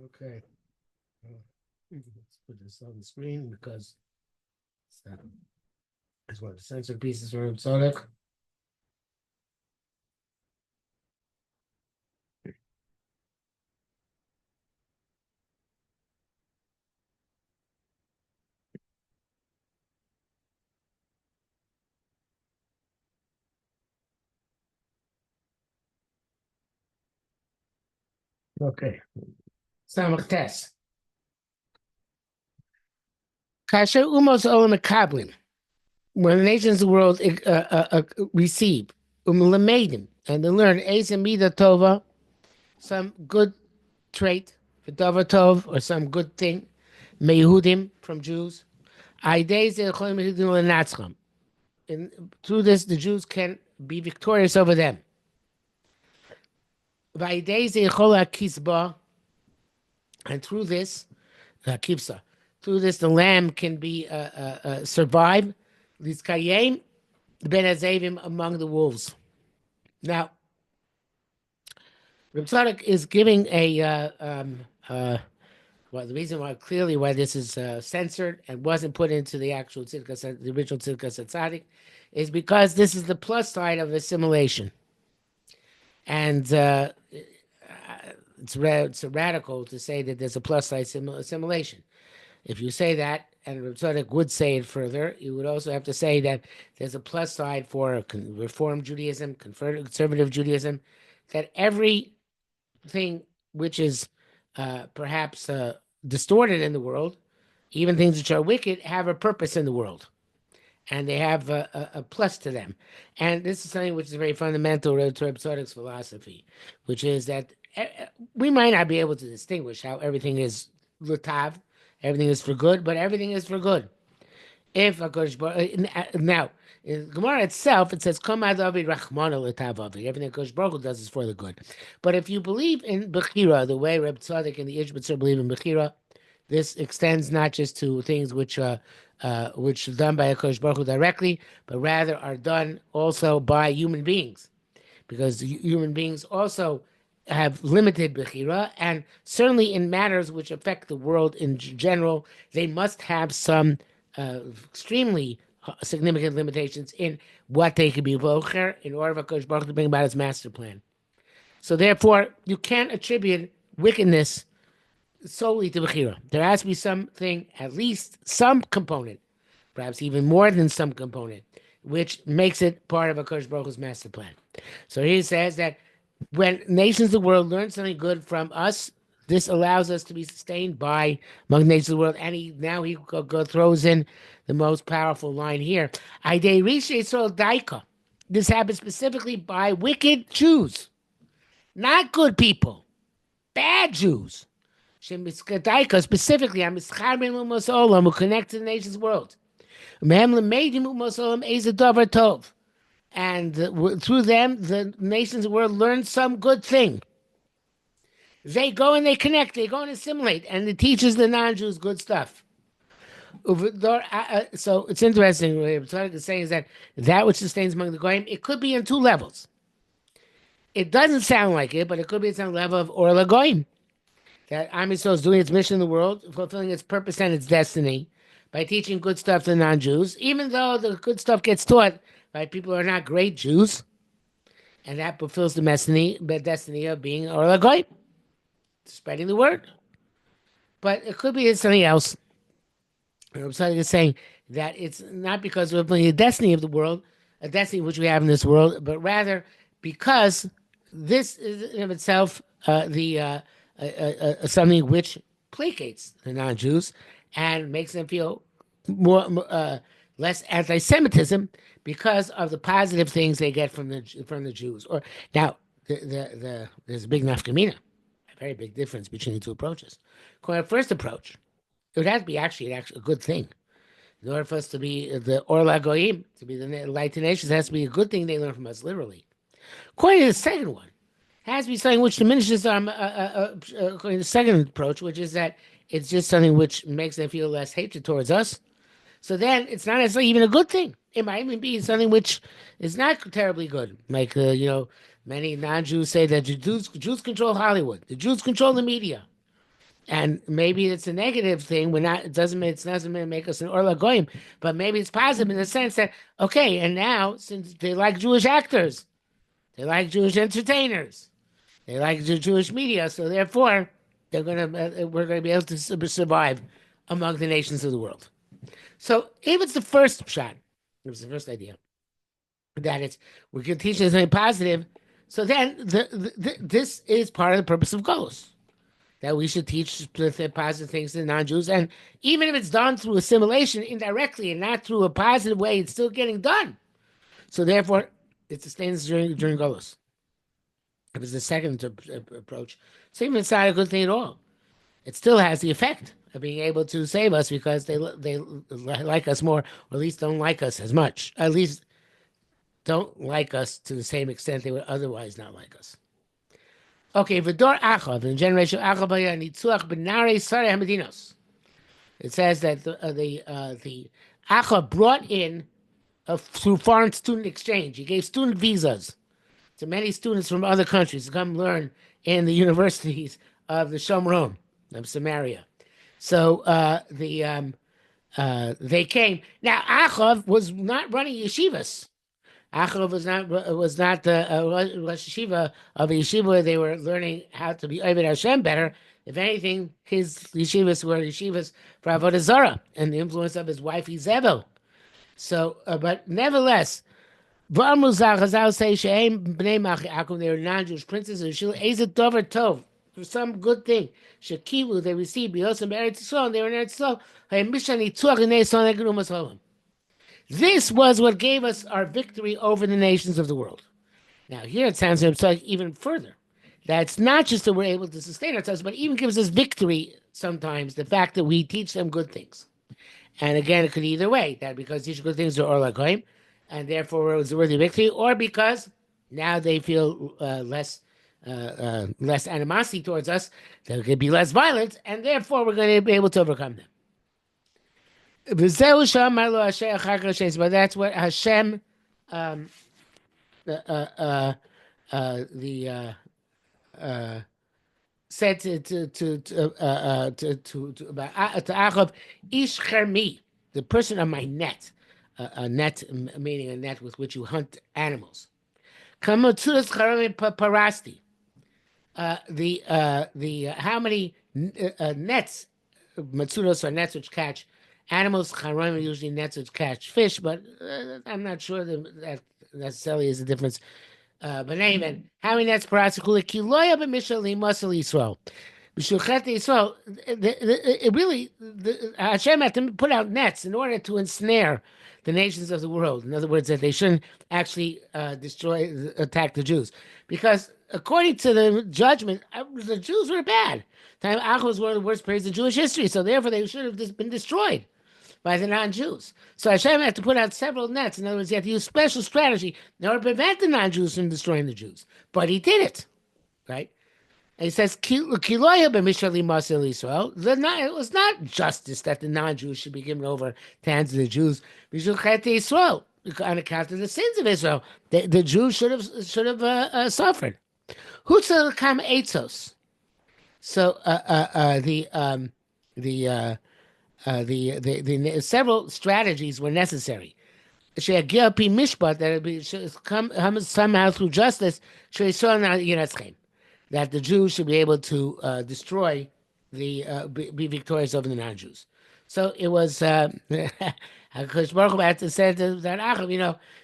Okay. Let's put this on the screen because it's one of the censored pieces from Tzadok. Okay. Samach Tes. Kasher Umos Olam Kablim. When the nations of the world receive Umlamedim and they learn Eisa Mida Tova, some good trait, V'Dava Tov, or some good thing, Meyehudim from Jews. Aidei Ze Cholim Yehudim Lenatzcham. And through this, the Jews can be victorious over them. V'Aidei Ze Chol HaKisba, and through this, Kipsa, through this, the lamb can be survive. Lizkayim Ben Azavim among the wolves. Now, Reb Tzadok is giving well, the reason why clearly why this is censored and wasn't put into the actual Tzidkas, the original Tzidkas HaTzaddik, is because this is the plus side of assimilation, and it's radical to say that there's a plus side assimilation. If you say that, and Reb Tzadok would say it further, you would also have to say that there's a plus side for Reform Judaism, conservative Judaism, that everything which is perhaps distorted in the world, even things which are wicked, have a purpose in the world. And they have a plus to them. And this is something which is very fundamental to Reb Tzadok's philosophy, which is that we might not be able to distinguish how everything is lutav, everything is for good, but everything is for good. If now in Gemara itself, it says "Kom ad avi rachmana l'tav avi." Everything Kosh Baruch Hu does is for the good. But if you believe in Bechira, the way Reb Tzaddik and the Ishbitzer believe in Bechira, this extends not just to things which are done by a Kosh Baruch Hu directly, but rather are done also by human beings, because human beings also have limited Bechira, and certainly in matters which affect the world in general, they must have some extremely significant limitations in what they can be vocher in order for Kosh Baruch Hu to bring about his master plan. So therefore, you can't attribute wickedness solely to Bechira. There has to be something, at least some component, perhaps even more than some component, which makes it part of a Kosh Baruch Hu's master plan. So he says that when nations of the world learn something good from us, this allows us to be sustained by among nations of the world. And he throws in the most powerful line here. This happens specifically by wicked Jews, not good people, bad Jews. Specifically, who connect to the nation's world. And through them, the nations of the world learn some good thing. They go and they connect, they go and assimilate, and it teaches the non-Jews good stuff. So it's interesting, what Tzadok is saying is that which sustains among the Goyim, it could be in two levels. It doesn't sound like it, but it could be at some level of Or LaGoyim. That Am Yisrael is doing its mission in the world, fulfilling its purpose and its destiny by teaching good stuff to non-Jews, even though the good stuff gets taught by people who are not great Jews, and that fulfills the destiny of being Or LaGoyim, spreading the word. But it could be something else. Tzaddik is saying that it's not because we're fulfilling the destiny of the world, a destiny which we have in this world, but rather because this is in of itself something which placates the non-Jews and makes them feel less anti-Semitism because of the positive things they get from the Jews. Or now, there's a big nafkamina, a very big difference between the two approaches. According to the first approach, it would have to be actually a good thing. In order for us to be the Or LaGoyim, to be the light to nations, it has to be a good thing they learn from us, literally. According to the second one, it has to be something which diminishes according to the second approach, which is that it's just something which makes them feel less hatred towards us. So then it's not necessarily even a good thing. It might even be something which is not terribly good. Like, many non-Jews say that Jews control Hollywood. The Jews control the media. And maybe it's a negative thing. We're not. It doesn't make us an Orla Goyim, but maybe it's positive in the sense that okay, and now since they like Jewish actors, they like Jewish entertainers, they like the Jewish media, so therefore we're gonna be able to survive among the nations of the world. So if it's the first shot, it was the first idea that it's we can teach them something positive. So then this is part of the purpose of Golos, that we should teach positive things to non-Jews, and even if it's done through assimilation indirectly and not through a positive way, it's still getting done. So therefore, it sustains during Golos. If it's the second approach, so even if it's not a good thing at all, it still has the effect of being able to save us because they like us more, or at least don't like us as much. At least don't like us to the same extent they would otherwise not like us. Okay, V'dor Achav, in the generation of Achav, Nitzuach B'narei Sarei Hamedinos. It says that the Achav brought in through foreign student exchange. He gave student visas to many students from other countries to come learn in the universities of the Shomron of Samaria. So they came. Now Achav was not running yeshivas. Achav was not the Rosh Yeshiva of a yeshiva where they were learning how to be Oved Hashem better. If anything, his yeshivas were yeshivas for Avodah Zarah and the influence of his wife Izebel. So, but nevertheless, Chazal say she'em bnei Machi Akum, they were non-Jewish princes of Yeshua. Ezet Dover Tov, for some good thing. Shekivu, they received B'yosem Eretz Yisrael, and they were in Eretz Yisrael. Ha'emishani Tuach Nei Yisrael Neged Umas Olam. This was what gave us our victory over the nations of the world. Now, here it sounds like even further. That's not just that we're able to sustain ourselves, but even gives us victory sometimes, the fact that we teach them good things. And again, it could be either way, that because teach good things are Orla Goyim, and therefore it was a worthy victory, or because now they feel less animosity towards us, there could be less violence, and therefore we're going to be able to overcome them. But that's what Hashem said to Achav, Ish Chermi, the person on my net, a net meaning a net with which you hunt animals. Kamotsudas Parasti. The how many nets, matsudos are nets which catch animals. Charoim are usually nets which catch fish, but I'm not sure that necessarily is the difference. But anyway, how many nets parasti kula kiloya b'mishalim masal Yisrael. Yisrael, it really, Hashem had to put out nets in order to ensnare the nations of the world. In other words, that they shouldn't actually attack the Jews. Because according to the judgment, the Jews were bad. Time Ach was one of the worst periods in Jewish history, so therefore they should have been destroyed by the non-Jews. So Hashem had to put out several nets. In other words, he had to use special strategy in order to prevent the non-Jews from destroying the Jews. But he did it, right? And he says, Kiloya b'mishalim masel Yisrael. It was not justice that the non-Jews should be given over to hands of the Jews. Mishul chet Yisrael, on account of the sins of Israel, the Jews should have suffered. Hutzah kam etzos. So the several strategies were necessary. She'agiapi mishpat, that it should come somehow through justice. That the Jews should be able to destroy be victorious over the non-Jews. So it was HaKadosh Baruch Hu had to say to that Achav,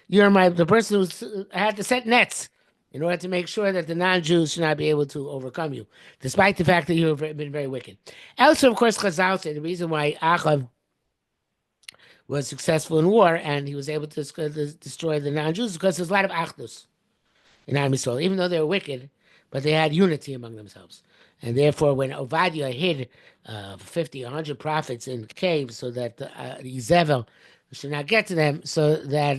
you're the person who had to set nets in order to make sure that the non-Jews should not be able to overcome you, despite the fact that you have been very wicked. Also, of course, Chazal said the reason why Achav was successful in war and he was able to destroy the non-Jews because there's a lot of Achdus in Am Yisrael, even though they were wicked, but they had unity among themselves. And therefore, when Ovadia hid 50, 100 prophets in caves so that Izebel should not get to them, so that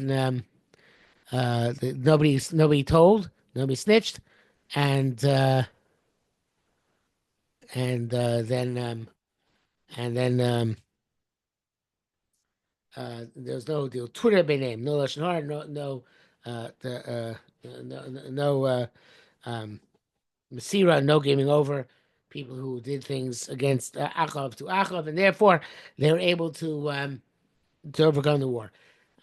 nobody told, nobody snitched, and then there's no Twitter name, no lashon hara, no Masira, no giving over. people who did things against Achov to Achov, and therefore they were able to overcome the war.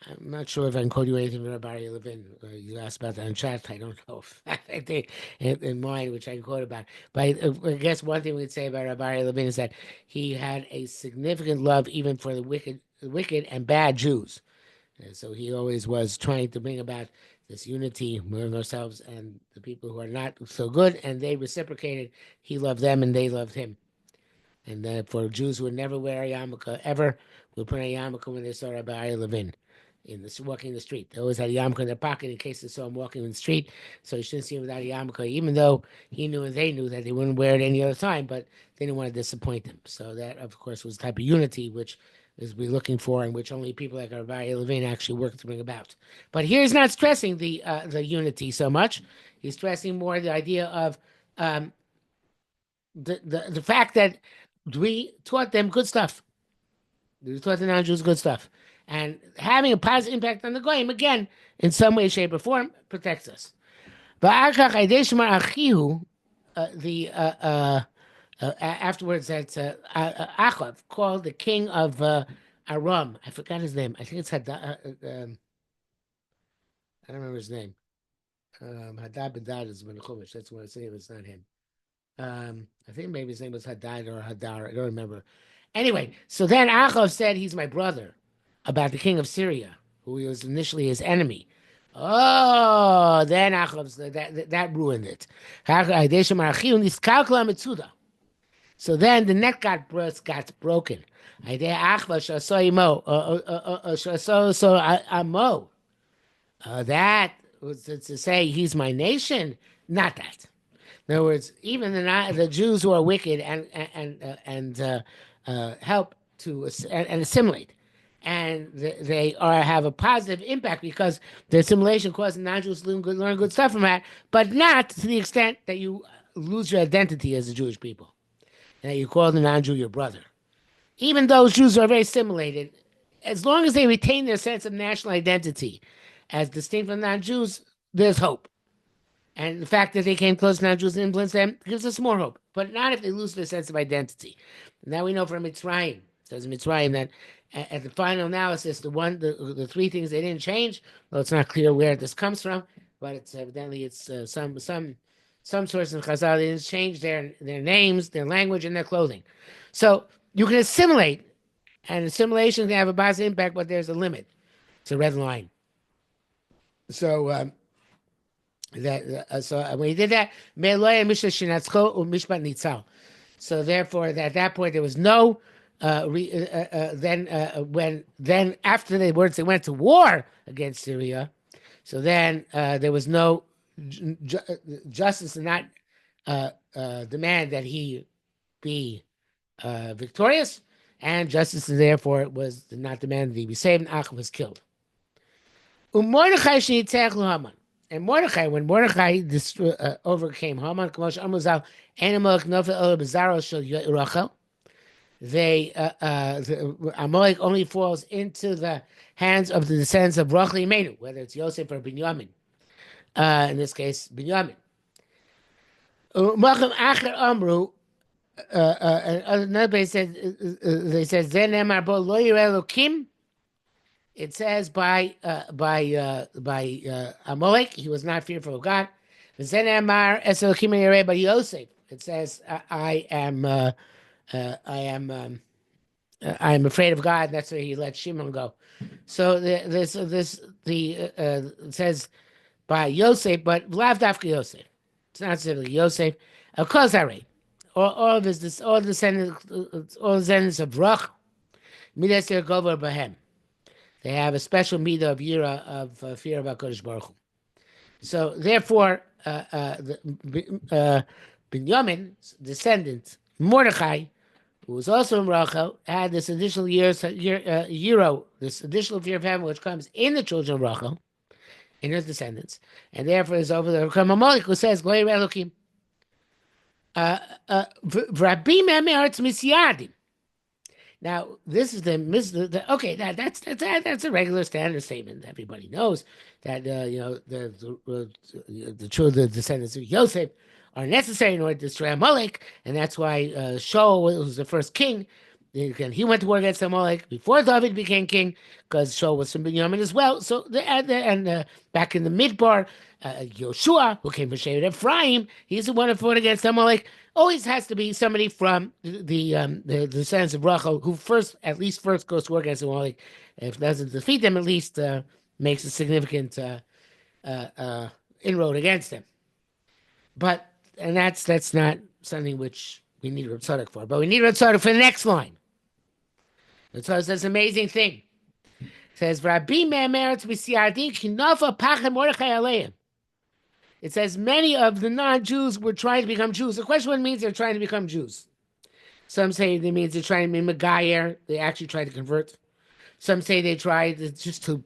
I'm not sure if I can quote you anything from Rabbi Levin. You asked about that in chat. I don't know if I think in mind, which I can quote about. But I guess one thing we could say about Rabbi Levin is that he had a significant love even for the wicked and bad Jews. And so he always was trying to bring about this unity among ourselves and the people who are not so good, and they reciprocated. He loved them, and they loved him. And for Jews who would never wear a yarmulke ever, would put on a yarmulke when they saw Rabbi Levin walking the street. They always had a yarmulke in their pocket in case they saw him walking in the street, so you shouldn't see him without a yarmulke, even though he knew and they knew that they wouldn't wear it any other time, but they didn't want to disappoint him. So that, of course, was the type of unity which is we're looking for, and which only people like Rabbi Levin actually work to bring about. But here he's not stressing the unity so much. He's stressing more the idea of the fact that we taught them good stuff. We taught the non-Jews good stuff. And having a positive impact on the goyim, again, in some way, shape, or form, protects us. Afterwards, that's Achav, called the king of Aram. I forgot his name. I think it's Hadad. I don't remember his name. Hadad Bedad is Ben Chumash. That's what I say. It's not him. I think maybe his name was Hadad or Hadar. I don't remember. Anyway, so then Achav said he's my brother about the king of Syria, who was initially his enemy. Oh, then Achav, that ruined it. So then the neck got broken. That was to say he's my nation, not that. In other words, even the Jews who are wicked and help to and assimilate, and they have a positive impact because the assimilation causes non-Jews to learn good stuff from that, but not to the extent that you lose your identity as a Jewish people, and that you call the non-Jew your brother. Even though Jews are very assimilated, as long as they retain their sense of national identity as distinct from non-Jews, there's hope. And the fact that they came close to non-Jews and influenced them gives us more hope. But not if they lose their sense of identity. Now we know from Mitzrayim, it says in Mitzrayim that at the final analysis, the three things they didn't change, well, it's not clear where this comes from, but it's evidently some source in Chazal, they didn't change their names, their language, and their clothing. So you can assimilate, and assimilation can have a positive impact, but there's a limit. It's a red line. So so when he did that, so therefore, at that point, there was no. Then after they went to war against Syria, so then there was no justice to not demand that he be victorious, and justice therefore was not demand that he be saved. And Achav was killed. And Mordechai, when Mordechai overcame Haman, Amalek only falls into the hands of the descendants of Rachel Imenu, whether it's Yosef or Binyamin. In this case, Binyamin. Another place says, they says, it says by Amalek, he was not fearful of God. But Yosef, it says, I am afraid of God. That's why he let Shimon go. So it says by Yosef, but Lavdafka Yosef. It's not specifically Yosef. Of course, all descendants of Rach, Midas Gover Bahem. They have a special midah of yira, of fear of HaKadosh Baruch Hu. So therefore, Binyamin's descendant, Mordechai, who was also in Rachel, had this additional this additional fear of heaven, which comes in the children of Rachel, in his descendants, and therefore is over there. Amalek, who says, Glory Elokim. Now, this is okay. That's a regular standard statement. Everybody knows that the descendants of Yosef are necessary in order to destroy Amalek, and that's why Shaul was the first king. And he went to war against Amalek before David became king, because Shaul was from Benjamin as well. So back in the Midbar, Yoshua, who came from Shevet Ephraim, he's the one who fought against Amalek. Always has to be somebody from the descendants of Rachel who at least first goes to war against Amalek. If doesn't defeat them, at least makes a significant uh, uh, inroad against them. But and that's not something which we need Reb Tzadok for. But we need Reb Tzadok for the next line. Reb Tzadok says an amazing thing. It says Rabbi Me'eretz B'Siardim Kinofa Pachem Mordechai Aleim. It says many of the non-Jews were trying to become Jews. The question what means they're trying to become Jews. Some say it means they're trying to be Megayer. They actually tried to convert. Some say they tried just to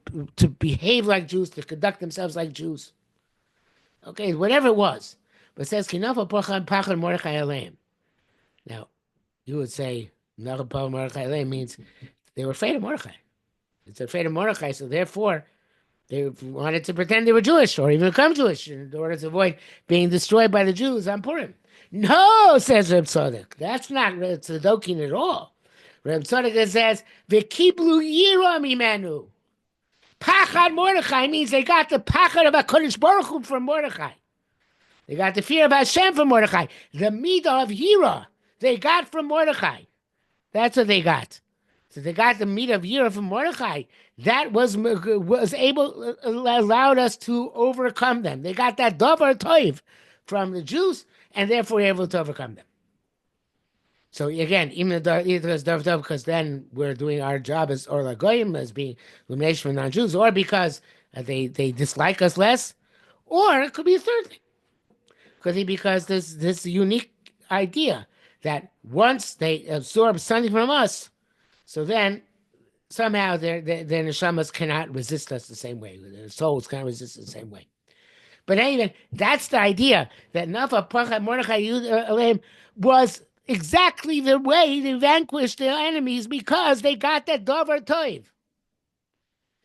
behave like Jews, to conduct themselves like Jews. Okay, whatever it was. But it says Kinofa Pachem Mordechai Aleim. Now, you would say Pachem Mordechai Aleim means they were afraid of Mordechai. It's afraid of Mordechai, so therefore they wanted to pretend they were Jewish or even become Jewish in order to avoid being destroyed by the Jews on Purim. No, says Reb Tzadok. That's not Reb Tzadokin at all. Reb Tzadok says, V'kiblu yira mimenu. Pachad Mordechai means they got the pachad of HaKadosh Baruch Hu from Mordechai. They got the fear of Hashem from Mordechai. The midah of yira they got from Mordechai. That's what they got. So they got the meat of Yira from Mordechai. That was allowed us to overcome them. They got that davar toiv from the Jews, and therefore we're able to overcome them. So again, even because davar because then we're doing our job as or lagoyim as being elimination from non-Jews, or because they dislike us less, or it could be a third thing. Could be because this unique idea that once they absorb something from us. So then, somehow their neshamas cannot resist us the same way. Their souls cannot resist us the same way. But even that's the idea that Nafa Pachat Mordechai Aleim was exactly the way they vanquished their enemies because they got that Dover Toiv.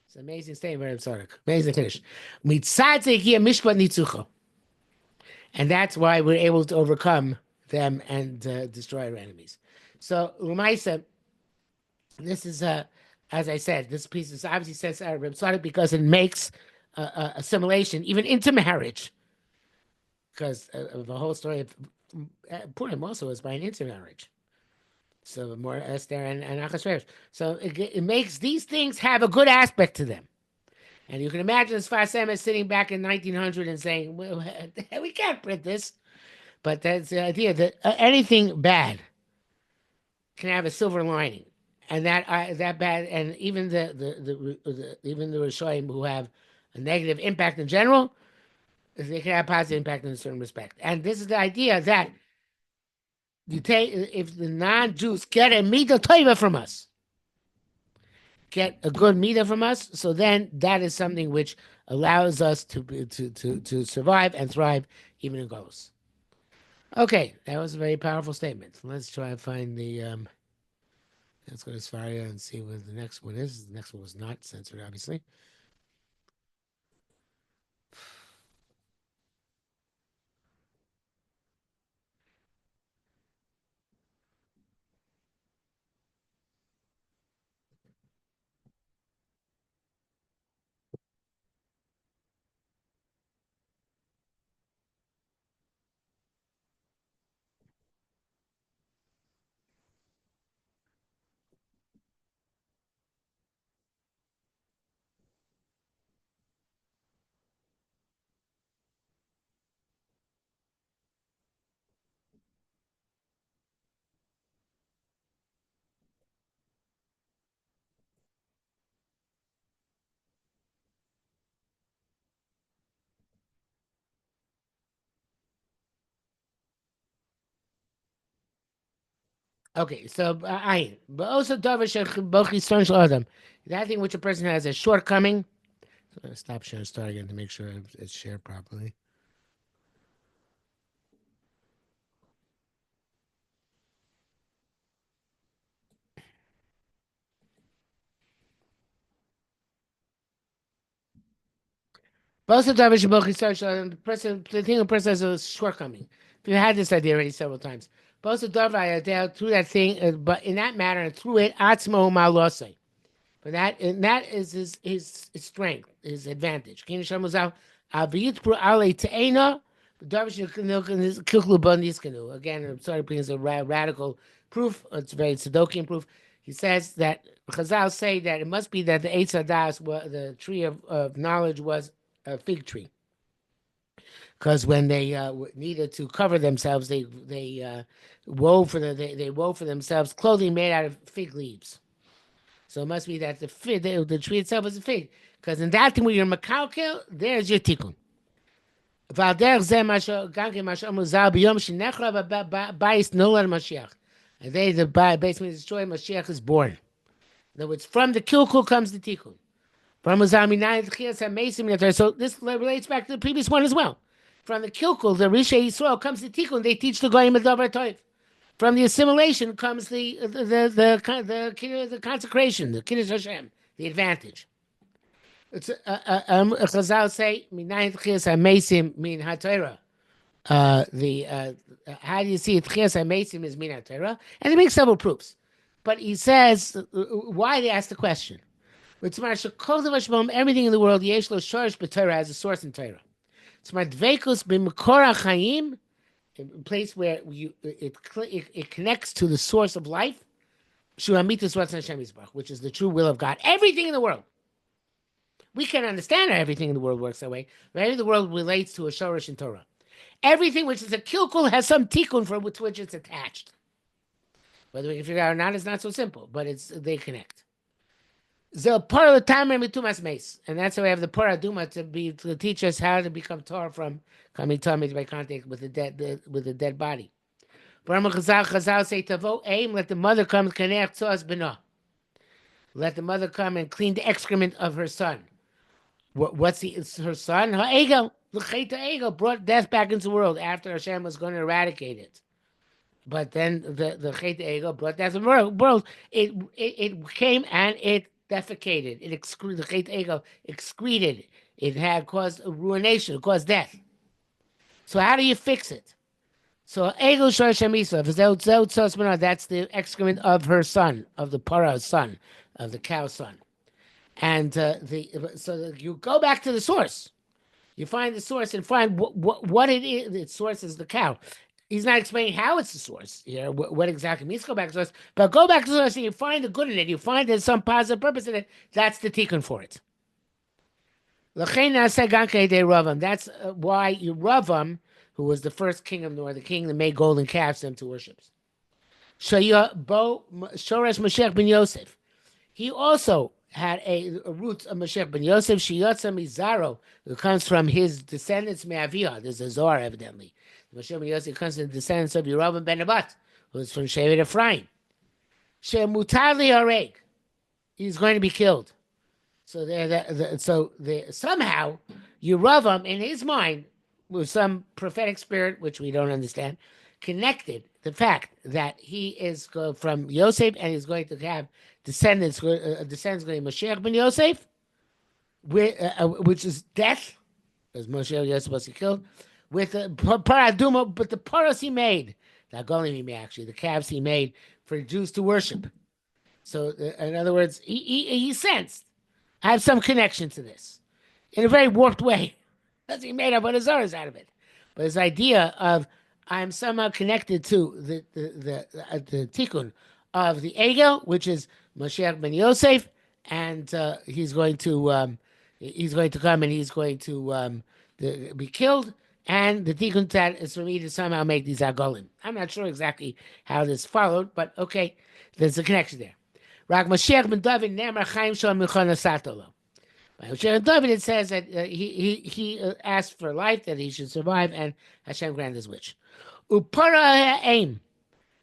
It's an amazing statement, Tzadok. Amazing finish. Mishpat Nitzucho. And that's why we're able to overcome them and destroy our enemies. So, Lumaisa, this is as I said, this piece is obviously says Reb Tzadok because it makes assimilation even into marriage, because the whole story of Purim also is by an intermarriage. So more Esther and Achashverosh. So it makes these things have a good aspect to them. And you can imagine Sfas Emes sitting back in 1900 and saying, well, we can't print this. But that's the idea that anything bad can have a silver lining. And that bad, and even even the Rishonim who have a negative impact in general, they can have positive impact in a certain respect. And this is the idea that you take if the non-Jews get a midah tova from us, get a good midah from us, so then that is something which allows us to survive and thrive even in Golos. Okay, that was a very powerful statement. Let's try and find the. Let's go to Sfaria and see what the next one is. The next one was not censored, obviously. Okay, so I but also that thing which a person has a shortcoming. So stop share and start again to make sure it's shared properly. Both the Darvish and Bochi Sarch, the thing a person has a shortcoming. We've had this idea already several times. Both the Darvish through that thing, but in that matter, and through it, Atzmo Malosei. But that is his strength, his advantage. King Shamuzal, Aviyit Pro Ale Teena, Darvish Kuklu Bundiskanu. Again, I'm sorry, because it's a radical proof. It's very Tzadokian proof. He says that Chazal say that it must be that the Eitz Hadas, the tree of knowledge, was a fig tree. Because when they needed to cover themselves, they wove for themselves clothing made out of fig leaves. So it must be that the tree itself is a fig. Because in that thing where you're makalkel, there's your tikkun. And they the basically destroy Mashiach is born. In other words, from the kilkul comes the tikkun. So this relates back to the previous one as well. From the kilkul, the Risha Yisrael comes the tikkun. They teach the goyim a davar toiv. From the assimilation comes the consecration, the kiddush Hashem, the advantage. It's Chazal say minayin tchias hamesim min haTorah. How do you see tchias hamesim is min haTorah? And he makes several proofs, but he says why they ask the question. Everything in the world, yesh lo shorish b'Torah, has a source in Torah. It's my dveikus b'mekor ha'chaim, a place where it connects to the source of life, which is the true will of God. Everything in the world. We can understand how everything in the world works that way. But the world relates to a shorish in Torah. Everything which is a kilkul has some tikkun to which it's attached. Whether we can figure out or not is not so simple, but they connect. And that's why we have the paraduma to teach us how to become tar from coming tummy by contact with the dead body. Chazal say tavo aim, let the mother come connect to us b'no. Let the mother come and clean the excrement of her son. What's her son? Her ego, the ego brought death back into the world after Hashem was going to eradicate it. But then the Chet ego brought death into the world. It came and it defecated. It excreted. The Chet ego excreted. It had caused ruination. It caused death. So how do you fix it? So ego shemisa. That's the excrement of her son, of the para's son, of the cow's son. And so you go back to the source. You find the source and find what it is. The source is the cow. He's not explaining how it's the source here, what exactly means go back to the source. But go back to the source and you find the good in it. You find there's some positive purpose in it. That's the tikkun for it. That's why Ravam, who was the first king of North, the king that made golden calves them to worship. Shoresh Mashiach ben Yosef. He also had a root of Mashiach ben Yosef, Shiyotza Mizaro, who comes from his descendants, Me'aviyah. There's a Zohar, evidently. Mashiach ben Yosef comes from the descendants of Yerovam ben Nebat, who's from Shevet Ephraim. She'mutar li'hareg. He's going to be killed. So somehow, Yerovam, in his mind, with some prophetic spirit, which we don't understand, connected the fact that he is from Yosef and he's going to have descendants going to Mashiach ben Yosef, which is death, because Mashiach Yosef supposed to be killed, with the paraduma, but the paras he made, the agolim he made, actually, the calves he made for Jews to worship. So, in other words, he sensed, I have some connection to this, in a very warped way. That's he made up what his Zohars out of it. But his idea of I'm somehow connected to the tikkun of the Egel, which is Mashiach ben Yosef, and he's going to come and he's going to be killed, and the tikkun that is for me to somehow make these agolim. I'm not sure exactly how this followed, but okay, there's a connection there. Rak Mashiach ben David ne'emar chaim shel milchana satolo. By Mashiach ben David, it says that he asked for life, that he should survive, and Hashem granted his wish. Upara aim.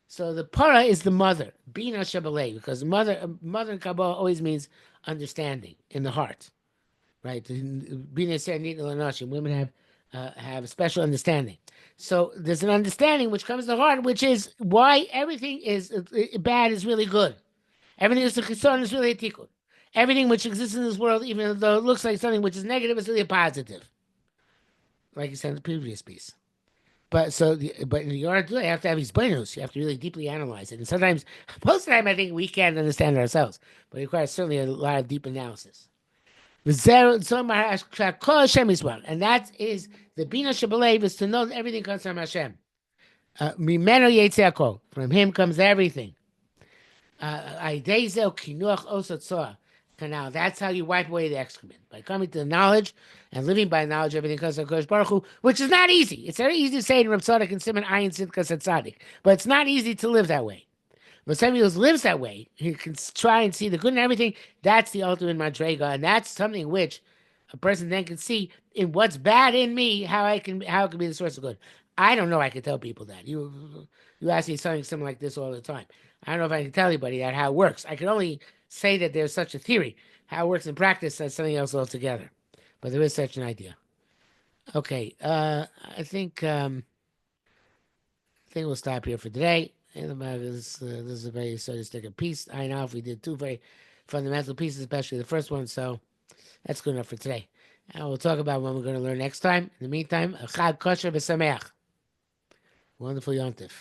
So the para is the mother, bina shabalei, because mother in Kabbalah always means understanding in the heart, right? Bina sernit l'nashim. Women have a special understanding. So there's an understanding which comes to the heart, which is why everything is bad is really good. Everything is a chison is really a tikkun. Everything which exists in this world, even though it looks like something which is negative, is really a positive. like you said in the previous piece. But in order to do it, you have to have these bonus. You have to really deeply analyze it. And sometimes, most of the time, I think we can't understand it ourselves, but it requires certainly a lot of deep analysis. And that is the Bina Shabalev is to know that everything comes from Hashem. Mimeno Yetzirah. From him comes everything. Canal. That's how you wipe away the excrement. By coming to the knowledge and living by knowledge, everything comes from Kodesh Baruch Hu, which is not easy. It's very easy to say in Reb Tzadok and Simon Ayin Tzidkas HaTzaddik, but it's not easy to live that way. But somebody who lives that way, he can try and see the good in everything. That's the ultimate madrega, and that's something which a person then can see in what's bad in me, how it can be the source of good. I don't know. I can tell people that. You ask me something like this all the time. I don't know if I can tell anybody that how it works. I can only say that there's such a theory. How it works in practice, that's something else altogether. But there is such an idea. Okay, I think we'll stop here for today. And this is a very sophisticated piece. I know if we did two very fundamental pieces, especially the first one, so that's good enough for today. And we'll talk about what we're going to learn next time. In the meantime, Chag Kosher V'Sameach. Wonderful Yontif.